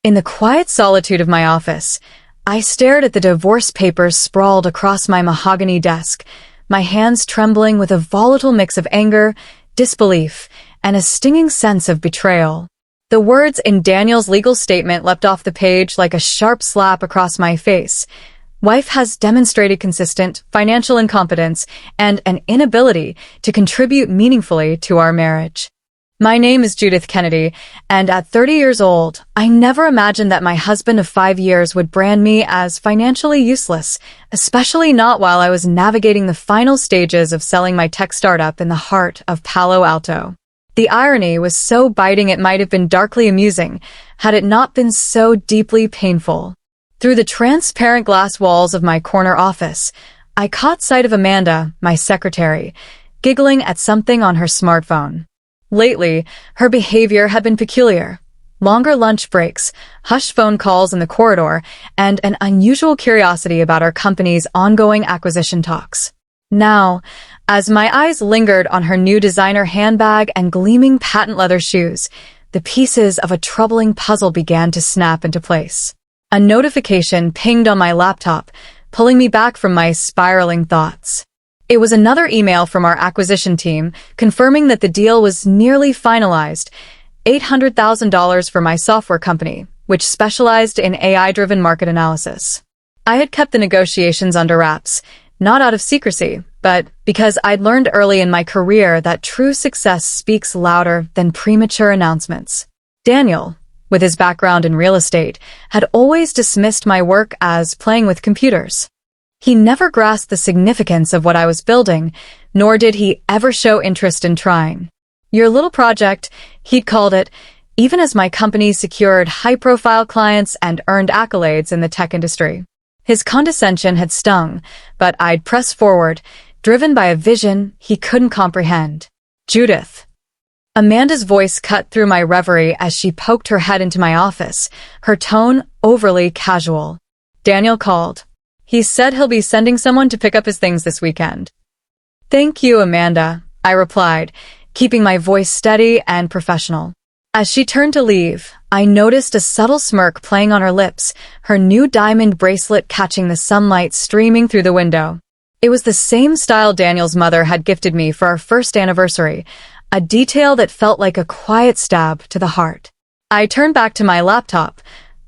In the quiet solitude of my office, I stared at the divorce papers sprawled across my mahogany desk, my hands trembling with a volatile mix of anger, disbelief, and a stinging sense of betrayal. The words in Daniel's legal statement leapt off the page like a sharp slap across my face. Wife has demonstrated consistent financial incompetence and an inability to contribute meaningfully to our marriage. My name is Judith Kennedy, and at 30 years old, I never imagined that my husband of 5 years would brand me as financially useless, especially not while I was navigating the final stages of selling my tech startup in the heart of Palo Alto. The irony was so biting it might have been darkly amusing, had it not been so deeply painful. Through the transparent glass walls of my corner office, I caught sight of Amanda, my secretary, giggling at something on her smartphone. Lately, her behavior had been peculiar. Longer lunch breaks, hushed phone calls in the corridor, and an unusual curiosity about our company's ongoing acquisition talks. Now, as my eyes lingered on her new designer handbag and gleaming patent leather shoes, the pieces of a troubling puzzle began to snap into place. A notification pinged on my laptop, pulling me back from my spiraling thoughts. It was another email from our acquisition team, confirming that the deal was nearly finalized, $800,000 for my software company, which specialized in AI-driven market analysis. I had kept the negotiations under wraps, not out of secrecy, but because I'd learned early in my career that true success speaks louder than premature announcements. Daniel, with his background in real estate, had always dismissed my work as playing with computers. He never grasped the significance of what I was building, nor did he ever show interest in trying. Your little project, he'd called it, even as my company secured high-profile clients and earned accolades in the tech industry. His condescension had stung, but I'd pressed forward, driven by a vision he couldn't comprehend. Judith. Amanda's voice cut through my reverie as she poked her head into my office, her tone overly casual. Daniel called. He said he'll be sending someone to pick up his things this weekend. Thank you, Amanda, I replied, keeping my voice steady and professional. As she turned to leave, I noticed a subtle smirk playing on her lips, her new diamond bracelet catching the sunlight streaming through the window. It was the same style Daniel's mother had gifted me for our first anniversary, a detail that felt like a quiet stab to the heart. I turned back to my laptop,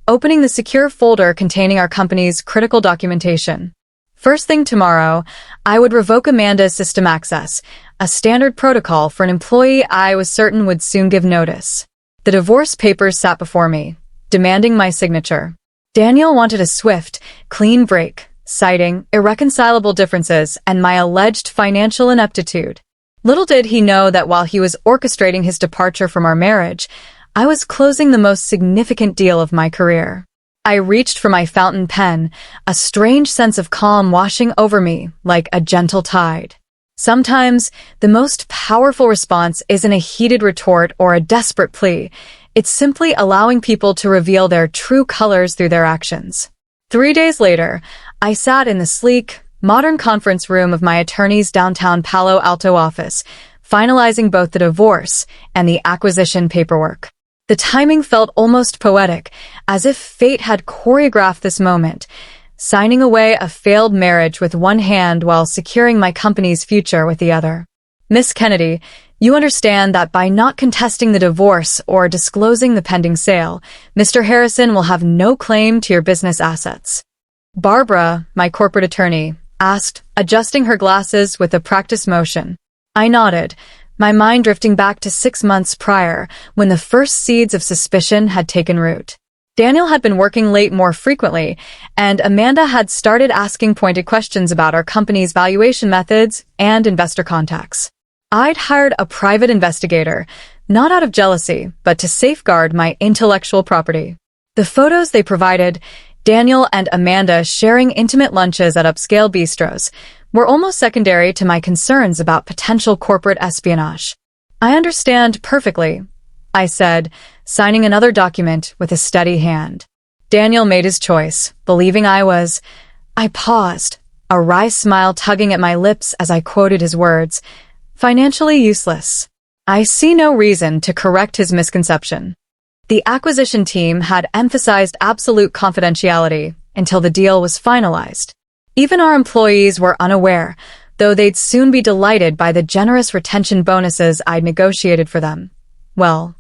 opening the secure folder containing our company's critical documentation. First thing tomorrow, I would revoke Amanda's system access, a standard protocol for an employee I was certain would soon give notice. The divorce papers sat before me, demanding my signature. Daniel wanted a swift, clean break, citing irreconcilable differences and my alleged financial ineptitude. Little did he know that while he was orchestrating his departure from our marriage, I was closing the most significant deal of my career. I reached for my fountain pen, a strange sense of calm washing over me like a gentle tide. Sometimes, the most powerful response isn't a heated retort or a desperate plea. It's simply allowing people to reveal their true colors through their actions. 3 days later, I sat in the sleek, modern conference room of my attorney's downtown Palo Alto office, finalizing both the divorce and the acquisition paperwork. The timing felt almost poetic, as if fate had choreographed this moment, signing away a failed marriage with one hand while securing my company's future with the other. Miss Kennedy, you understand that by not contesting the divorce or disclosing the pending sale, Mr. Harrison will have no claim to your business assets. Barbara, my corporate attorney, asked, adjusting her glasses with a practiced motion. I nodded, my mind drifting back to 6 months prior, when the first seeds of suspicion had taken root. Daniel had been working late more frequently, and Amanda had started asking pointed questions about our company's valuation methods and investor contacts. I'd hired a private investigator, not out of jealousy, but to safeguard my intellectual property. The photos they provided, Daniel and Amanda sharing intimate lunches at upscale bistros, were almost secondary to my concerns about potential corporate espionage. I understand perfectly, I said, signing another document with a steady hand. Daniel made his choice, believing I paused, a wry smile tugging at my lips as I quoted his words, financially useless. I see no reason to correct his misconception. The acquisition team had emphasized absolute confidentiality until the deal was finalized. Even our employees were unaware, though they'd soon be delighted by the generous retention bonuses I'd negotiated for them. Well,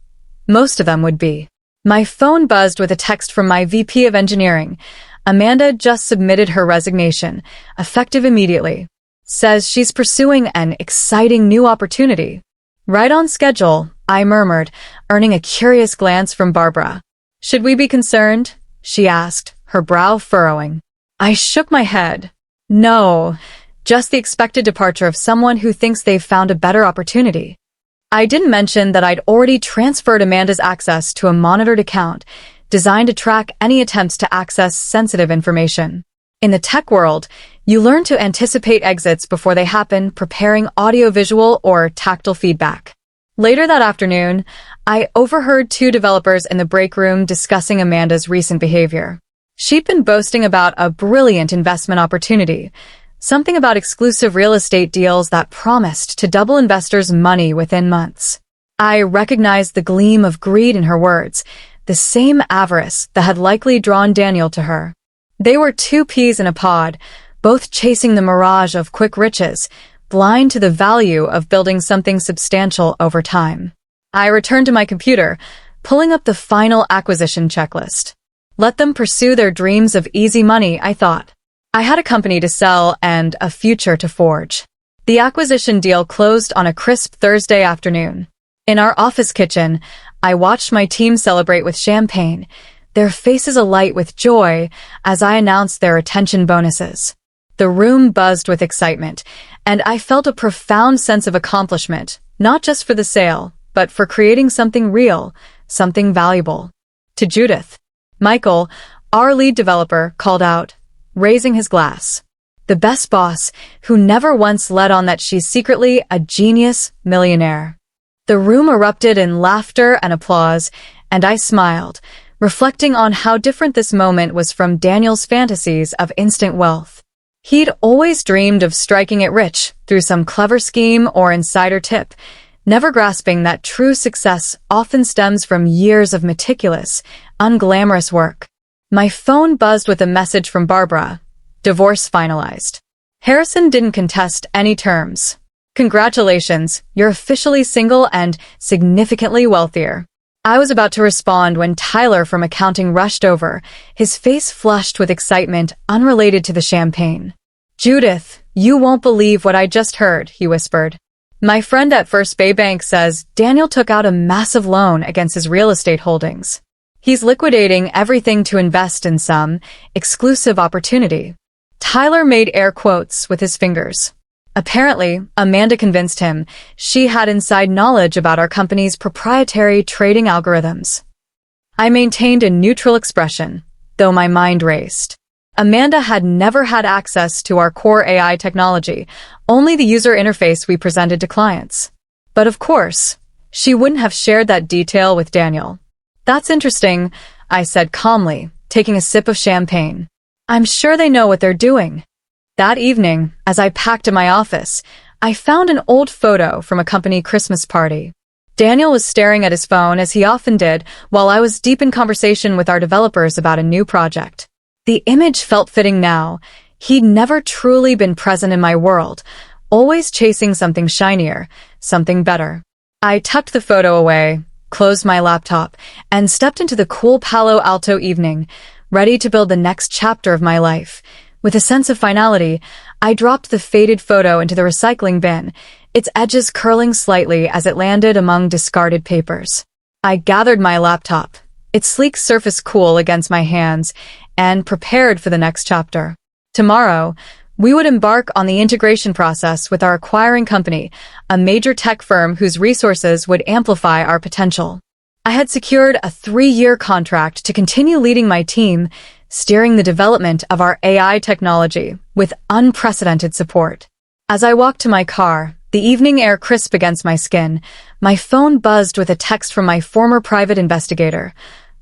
most of them would be. My phone buzzed with a text from my VP of Engineering. Amanda just submitted her resignation, effective immediately. Says she's pursuing an exciting new opportunity. Right on schedule, I murmured, earning a curious glance from Barbara. Should we be concerned? She asked, her brow furrowing. I shook my head. No, just the expected departure of someone who thinks they've found a better opportunity. I didn't mention that I'd already transferred Amanda's access to a monitored account designed to track any attempts to access sensitive information. In the tech world, you learn to anticipate exits before they happen, preparing audiovisual or tactile feedback. Later that afternoon, I overheard two developers in the break room discussing Amanda's recent behavior. She'd been boasting about a brilliant investment opportunity, something about exclusive real estate deals that promised to double investors' money within months. I recognized the gleam of greed in her words, the same avarice that had likely drawn Daniel to her. They were two peas in a pod, both chasing the mirage of quick riches, blind to the value of building something substantial over time. I returned to my computer, pulling up the final acquisition checklist. Let them pursue their dreams of easy money, I thought. I had a company to sell and a future to forge. The acquisition deal closed on a crisp Thursday afternoon. In our office kitchen, I watched my team celebrate with champagne, their faces alight with joy as I announced their retention bonuses. The room buzzed with excitement, and I felt a profound sense of accomplishment, not just for the sale, but for creating something real, something valuable. To Judith, Michael, our lead developer, called out, raising his glass. The best boss, who never once let on that she's secretly a genius millionaire. The room erupted in laughter and applause, and I smiled, reflecting on how different this moment was from Daniel's fantasies of instant wealth. He'd always dreamed of striking it rich through some clever scheme or insider tip, never grasping that true success often stems from years of meticulous, unglamorous work. My phone buzzed with a message from Barbara. Divorce finalized. Harrison didn't contest any terms. Congratulations, you're officially single and significantly wealthier. I was about to respond when Tyler from accounting rushed over, his face flushed with excitement unrelated to the champagne. Judith, you won't believe what I just heard, he whispered. My friend at First Bay Bank says Daniel took out a massive loan against his real estate holdings. He's liquidating everything to invest in some exclusive opportunity. Tyler made air quotes with his fingers. Apparently, Amanda convinced him she had inside knowledge about our company's proprietary trading algorithms. I maintained a neutral expression, though my mind raced. Amanda had never had access to our core AI technology, only the user interface we presented to clients. But of course, she wouldn't have shared that detail with Daniel. That's interesting, I said calmly, taking a sip of champagne. I'm sure they know what they're doing. That evening, as I packed to my office, I found an old photo from a company Christmas party. Daniel was staring at his phone as he often did while I was deep in conversation with our developers about a new project. The image felt fitting now. He'd never truly been present in my world, always chasing something shinier, something better. I tucked the photo away, closed my laptop, and stepped into the cool Palo Alto evening, ready to build the next chapter of my life. With a sense of finality, I dropped the faded photo into the recycling bin, its edges curling slightly as it landed among discarded papers. I gathered my laptop, its sleek surface cool against my hands, and prepared for the next chapter. Tomorrow, we would embark on the integration process with our acquiring company, a major tech firm whose resources would amplify our potential. I had secured a 3-year contract to continue leading my team, steering the development of our AI technology with unprecedented support. As I walked to my car, the evening air crisp against my skin, my phone buzzed with a text from my former private investigator.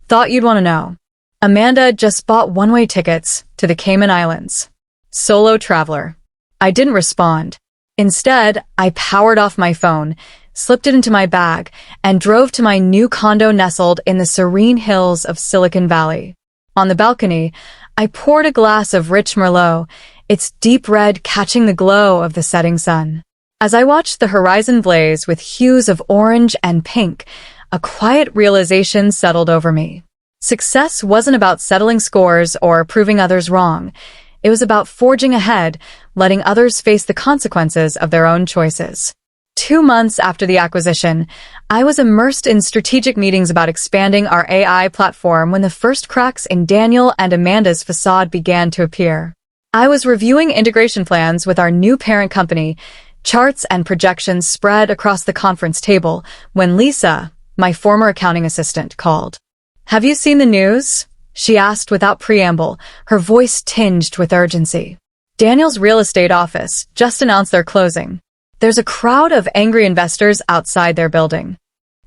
Thought you'd want to know. Amanda just bought one-way tickets to the Cayman Islands. Solo traveler. I didn't respond. Instead, I powered off my phone, slipped it into my bag, and drove to my new condo nestled in the serene hills of Silicon Valley. On the balcony, I poured a glass of rich Merlot, its deep red catching the glow of the setting sun. As I watched the horizon blaze with hues of orange and pink, a quiet realization settled over me. Success wasn't about settling scores or proving others wrong. It was about forging ahead, letting others face the consequences of their own choices. 2 months after the acquisition, I was immersed in strategic meetings about expanding our AI platform when the first cracks in Daniel and Amanda's facade began to appear. I was reviewing integration plans with our new parent company. Charts and projections spread across the conference table when Lisa, my former accounting assistant, called. "Have you seen the news?" she asked without preamble, her voice tinged with urgency. "Daniel's real estate office just announced their closing. There's a crowd of angry investors outside their building."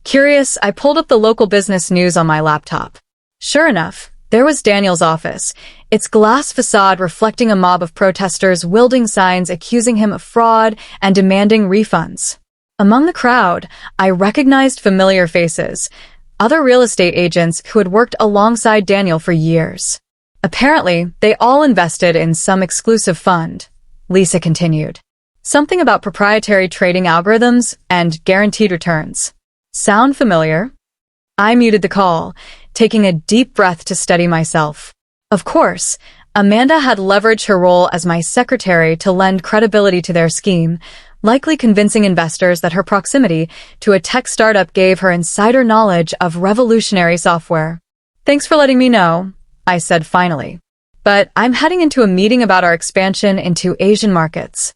Curious, I pulled up the local business news on my laptop. Sure enough, there was Daniel's office, its glass facade reflecting a mob of protesters wielding signs accusing him of fraud and demanding refunds. Among the crowd, I recognized familiar faces, other real estate agents who had worked alongside Daniel for years. Apparently, they all invested in some exclusive fund, Lisa continued. Something about proprietary trading algorithms and guaranteed returns. Sound familiar? I muted the call, taking a deep breath to steady myself. Of course, Amanda had leveraged her role as my secretary to lend credibility to their scheme, likely convincing investors that her proximity to a tech startup gave her insider knowledge of revolutionary software. "Thanks for letting me know," I said finally. "But I'm heading into a meeting about our expansion into Asian markets."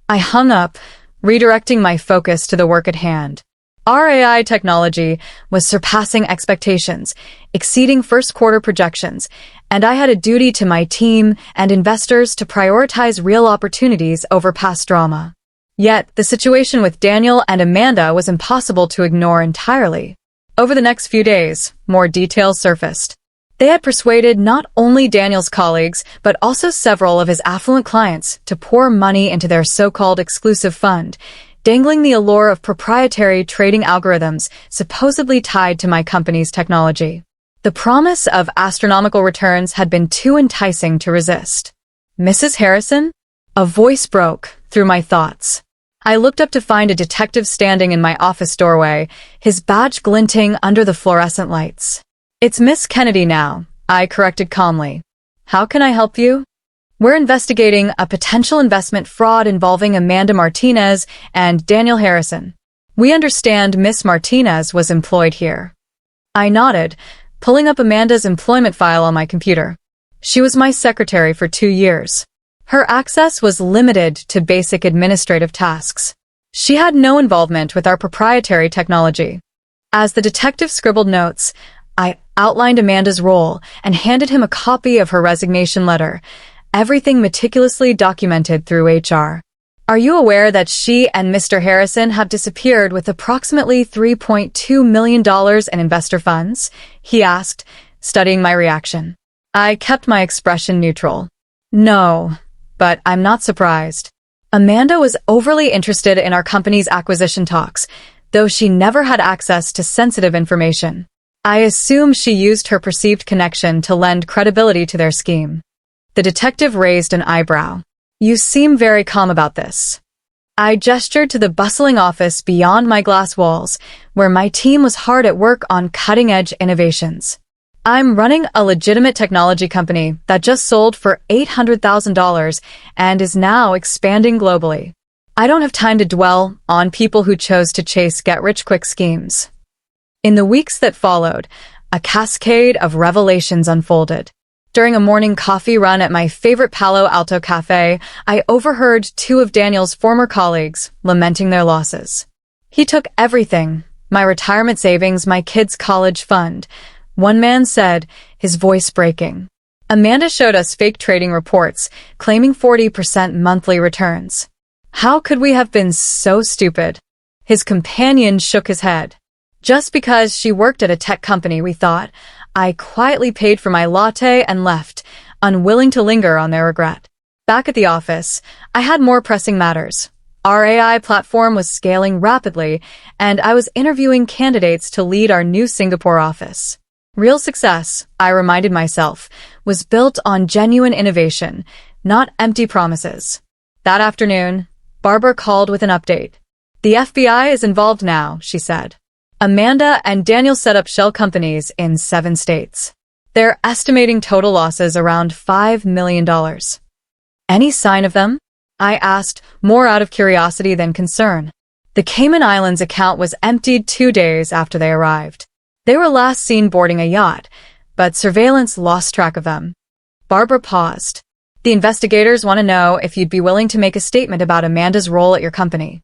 I hung up, redirecting my focus to the work at hand. Our AI technology was surpassing expectations, exceeding first-quarter projections, and I had a duty to my team and investors to prioritize real opportunities over past drama. Yet, the situation with Daniel and Amanda was impossible to ignore entirely. Over the next few days, more details surfaced. They had persuaded not only Daniel's colleagues, but also several of his affluent clients to pour money into their so-called exclusive fund, dangling the allure of proprietary trading algorithms supposedly tied to my company's technology. The promise of astronomical returns had been too enticing to resist. "Mrs. Harrison?" A voice broke through my thoughts. I looked up to find a detective standing in my office doorway, his badge glinting under the fluorescent lights. "It's Miss Kennedy now," I corrected calmly. "How can I help you?" "We're investigating a potential investment fraud involving Amanda Martinez and Daniel Harrison. We understand Miss Martinez was employed here." I nodded, pulling up Amanda's employment file on my computer. She was my secretary for 2 years. Her access was limited to basic administrative tasks. She had no involvement with our proprietary technology. As the detective scribbled notes, I outlined Amanda's role and handed him a copy of her resignation letter, everything meticulously documented through HR. "Are you aware that she and Mr. Harrison have disappeared with approximately $3.2 million in investor funds?" he asked, studying my reaction. I kept my expression neutral. "No, but I'm not surprised. Amanda was overly interested in our company's acquisition talks, though she never had access to sensitive information. I assume she used her perceived connection to lend credibility to their scheme." The detective raised an eyebrow. "You seem very calm about this." I gestured to the bustling office beyond my glass walls, where my team was hard at work on cutting-edge innovations. "I'm running a legitimate technology company that just sold for $800,000 and is now expanding globally. I don't have time to dwell on people who chose to chase get-rich-quick schemes." In the weeks that followed, a cascade of revelations unfolded. During a morning coffee run at my favorite Palo Alto cafe, I overheard 2 of Daniel's former colleagues lamenting their losses. "He took everything, my retirement savings, my kids' college fund," one man said, his voice breaking. "Amanda showed us fake trading reports, claiming 40% monthly returns. How could we have been so stupid?" His companion shook his head. "Just because she worked at a tech company, we thought." I quietly paid for my latte and left, unwilling to linger on their regret. Back at the office, I had more pressing matters. Our AI platform was scaling rapidly, and I was interviewing candidates to lead our new Singapore office. Real success, I reminded myself, was built on genuine innovation, not empty promises. That afternoon, Barbara called with an update. The FBI is involved now, she said. Amanda and Daniel set up shell companies in 7 states. They're estimating total losses around $5 million. Any sign of them? I asked, more out of curiosity than concern. The Cayman Islands account was emptied 2 days after they arrived. They were last seen boarding a yacht, but surveillance lost track of them. Barbara paused. The investigators want to know if you'd be willing to make a statement about Amanda's role at your company.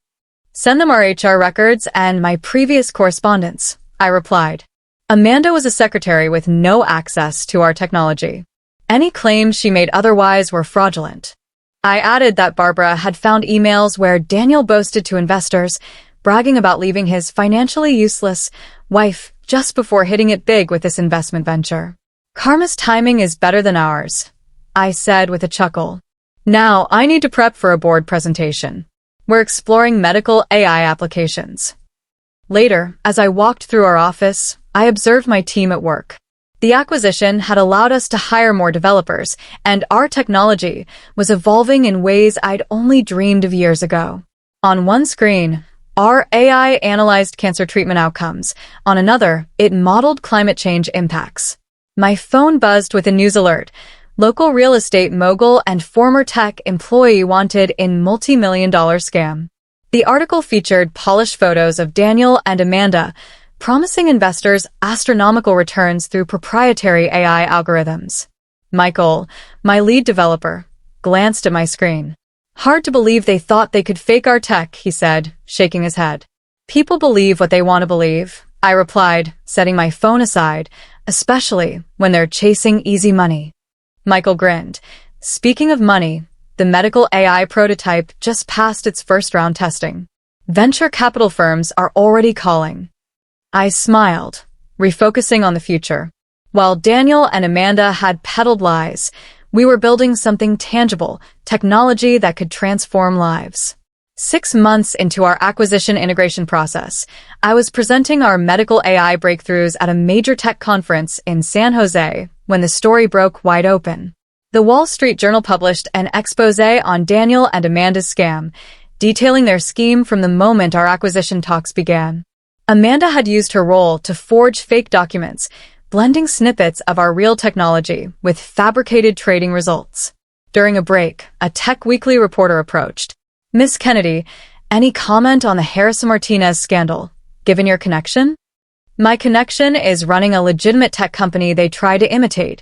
Send them our HR records and my previous correspondence, I replied. Amanda was a secretary with no access to our technology. Any claims she made otherwise were fraudulent. I added that Barbara had found emails where Daniel boasted to investors, bragging about leaving his financially useless wife just before hitting it big with this investment venture. Karma's timing is better than ours, I said with a chuckle. Now I need to prep for a board presentation. We're exploring medical AI applications. Later, as I walked through our office, I observed my team at work. The acquisition had allowed us to hire more developers, and our technology was evolving in ways I'd only dreamed of years ago. On one screen, our AI analyzed cancer treatment outcomes. On another, it modeled climate change impacts. My phone buzzed with a news alert. Local real estate mogul and former tech employee wanted in multi-million-dollar scam. The article featured polished photos of Daniel and Amanda, promising investors astronomical returns through proprietary AI algorithms. Michael, my lead developer, glanced at my screen. Hard to believe they thought they could fake our tech, he said, shaking his head. People believe what they want to believe, I replied, setting my phone aside, especially when they're chasing easy money. Michael grinned. Speaking of money, the medical AI prototype just passed its first-round testing. Venture capital firms are already calling. I smiled, refocusing on the future. While Daniel and Amanda had peddled lies, we were building something tangible, technology that could transform lives. 6 months into our acquisition integration process, I was presenting our medical AI breakthroughs at a major tech conference in San Jose when the story broke wide open. The Wall Street Journal published an expose on Daniel and Amanda's scam, detailing their scheme from the moment our acquisition talks began. Amanda had used her role to forge fake documents, blending snippets of our real technology with fabricated trading results. During a break, a Tech Weekly reporter approached. Miss Kennedy, any comment on the Harrison-Martinez scandal, given your connection? My connection is running a legitimate tech company they try to imitate,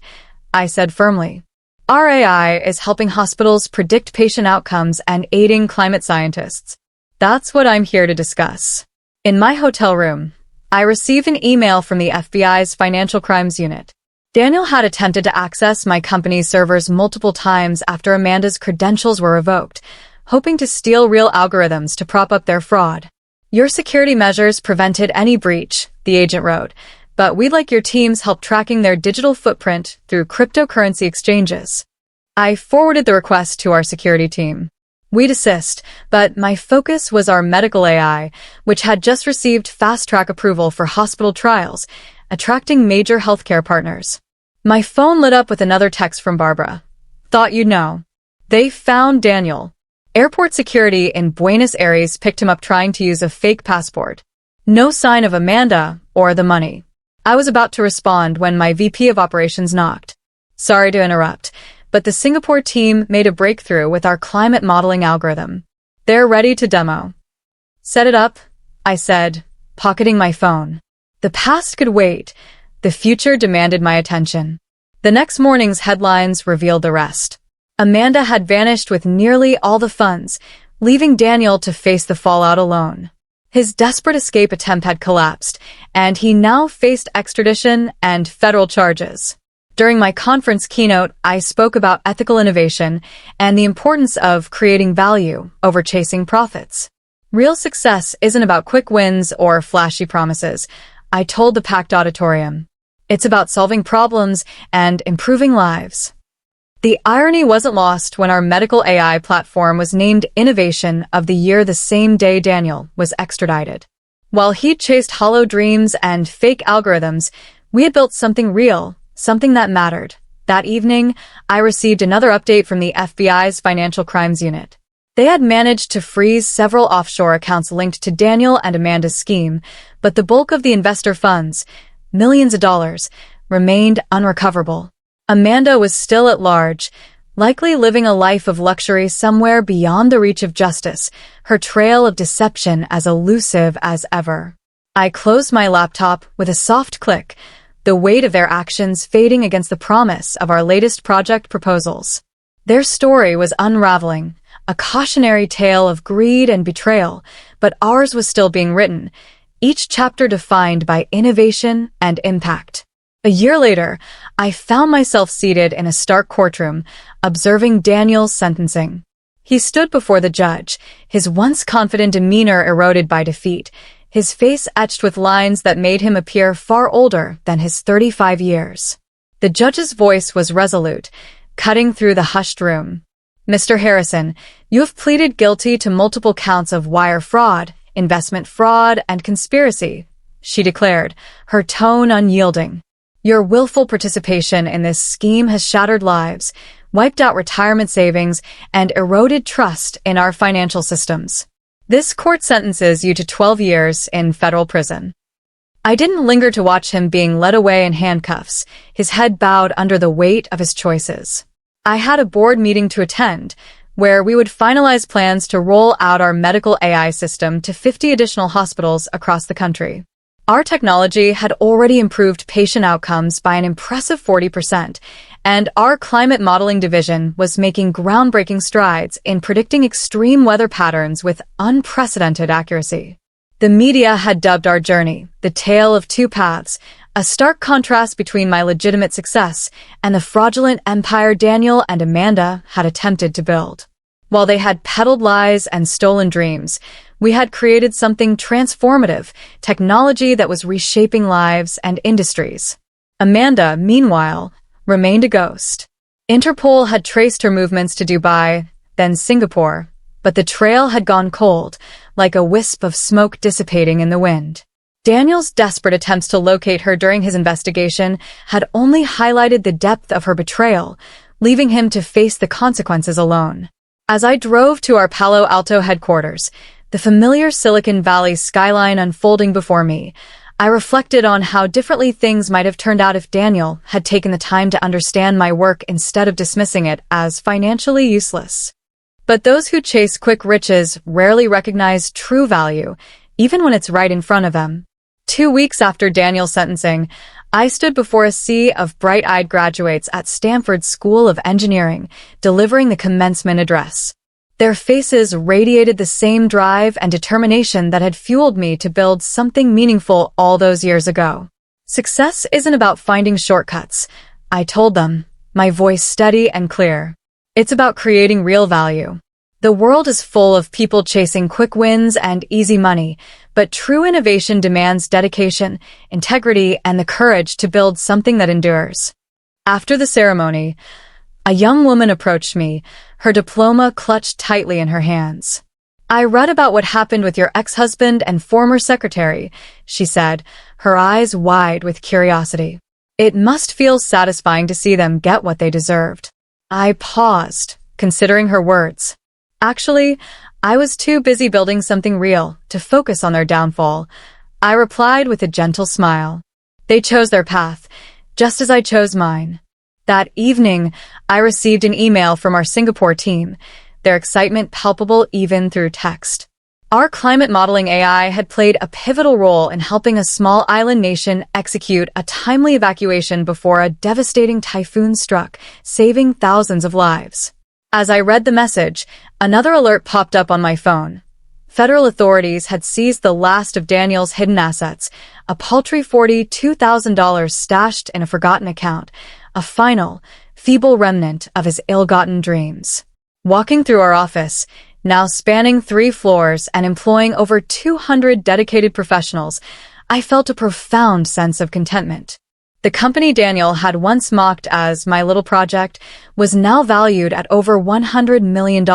I said firmly. Our AI is helping hospitals predict patient outcomes and aiding climate scientists. That's what I'm here to discuss. In my hotel room, I received an email from the FBI's Financial Crimes Unit. Daniel had attempted to access my company's servers multiple times after Amanda's credentials were revoked, hoping to steal real algorithms to prop up their fraud. Your security measures prevented any breach, the agent wrote, but we'd like your team's help tracking their digital footprint through cryptocurrency exchanges. I forwarded the request to our security team. We'd assist, but my focus was our medical AI, which had just received fast-track approval for hospital trials, attracting major healthcare partners. My phone lit up with another text from Barbara. Thought you'd know. They found Daniel. Airport security in Buenos Aires picked him up trying to use a fake passport. No sign of Amanda or the money. I was about to respond when my VP of operations knocked. Sorry to interrupt, but the Singapore team made a breakthrough with our climate modeling algorithm. They're ready to demo. Set it up, I said, pocketing my phone. The past could wait. The future demanded my attention. The next morning's headlines revealed the rest. Amanda had vanished with nearly all the funds, leaving Daniel to face the fallout alone. His desperate escape attempt had collapsed, and he now faced extradition and federal charges. During my conference keynote, I spoke about ethical innovation and the importance of creating value over chasing profits. Real success isn't about quick wins or flashy promises, I told the packed auditorium. It's about solving problems and improving lives. The irony wasn't lost when our medical AI platform was named Innovation of the Year the same day Daniel was extradited. While he'd chased hollow dreams and fake algorithms, we had built something real, something that mattered. That evening, I received another update from the FBI's Financial Crimes Unit. They had managed to freeze several offshore accounts linked to Daniel and Amanda's scheme, but the bulk of the investor funds, millions of dollars, remained unrecoverable. Amanda was still at large, likely living a life of luxury somewhere beyond the reach of justice, her trail of deception as elusive as ever. I closed my laptop with a soft click, the weight of their actions fading against the promise of our latest project proposals. Their story was unraveling, a cautionary tale of greed and betrayal, but ours was still being written, each chapter defined by innovation and impact. A year later, I found myself seated in a stark courtroom, observing Daniel's sentencing. He stood before the judge, his once confident demeanor eroded by defeat, his face etched with lines that made him appear far older than his 35 years. The judge's voice was resolute, cutting through the hushed room. "Mr. Harrison, you have pleaded guilty to multiple counts of wire fraud, investment fraud, and conspiracy," she declared, her tone unyielding. "Your willful participation in this scheme has shattered lives, wiped out retirement savings, and eroded trust in our financial systems. This court sentences you to 12 years in federal prison." I didn't linger to watch him being led away in handcuffs, his head bowed under the weight of his choices. I had a board meeting to attend, where we would finalize plans to roll out our medical AI system to 50 additional hospitals across the country. Our technology had already improved patient outcomes by an impressive 40%, and our climate modeling division was making groundbreaking strides in predicting extreme weather patterns with unprecedented accuracy. The media had dubbed our journey the tale of two paths, a stark contrast between my legitimate success and the fraudulent empire Daniel and Amanda had attempted to build. While they had peddled lies and stolen dreams, we had created something transformative, technology that was reshaping lives and industries. Amanda, meanwhile, remained a ghost. Interpol had traced her movements to Dubai, then Singapore, but the trail had gone cold, like a wisp of smoke dissipating in the wind. Daniel's desperate attempts to locate her during his investigation had only highlighted the depth of her betrayal, leaving him to face the consequences alone. As I drove to our Palo Alto headquarters, the familiar Silicon Valley skyline unfolding before me, I reflected on how differently things might have turned out if Daniel had taken the time to understand my work instead of dismissing it as financially useless. But those who chase quick riches rarely recognize true value, even when it's right in front of them. 2 weeks after Daniel's sentencing, I stood before a sea of bright-eyed graduates at Stanford School of Engineering, delivering the commencement address. Their faces radiated the same drive and determination that had fueled me to build something meaningful all those years ago. "Success isn't about finding shortcuts," I told them, my voice steady and clear. "It's about creating real value. The world is full of people chasing quick wins and easy money, but true innovation demands dedication, integrity, and the courage to build something that endures." After the ceremony, a young woman approached me, her diploma clutched tightly in her hands. "I read about what happened with your ex-husband and former secretary," she said, her eyes wide with curiosity. "It must feel satisfying to see them get what they deserved." I paused, considering her words. Actually, I was too busy building something real to focus on their downfall. I replied with a gentle smile. They chose their path, just as I chose mine. That evening, I received an email from our Singapore team, their excitement palpable even through text. Our climate modeling AI had played a pivotal role in helping a small island nation execute a timely evacuation before a devastating typhoon struck, saving thousands of lives. As I read the message, another alert popped up on my phone. Federal authorities had seized the last of Daniel's hidden assets, a paltry $42,000 stashed in a forgotten account, a final, feeble remnant of his ill-gotten dreams. Walking through our office, now spanning 3 floors and employing over 200 dedicated professionals, I felt a profound sense of contentment. The company Daniel had once mocked as my little project was now valued at over $100 million,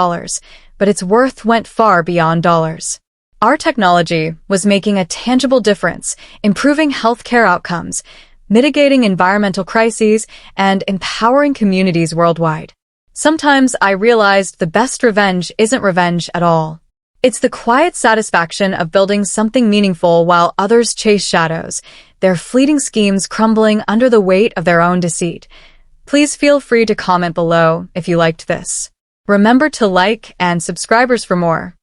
but its worth went far beyond dollars. Our technology was making a tangible difference, improving healthcare outcomes, mitigating environmental crises, and empowering communities worldwide. Sometimes I realized the best revenge isn't revenge at all. It's the quiet satisfaction of building something meaningful while others chase shadows, their fleeting schemes crumbling under the weight of their own deceit. Please feel free to comment below if you liked this. Remember to like and subscribe for more.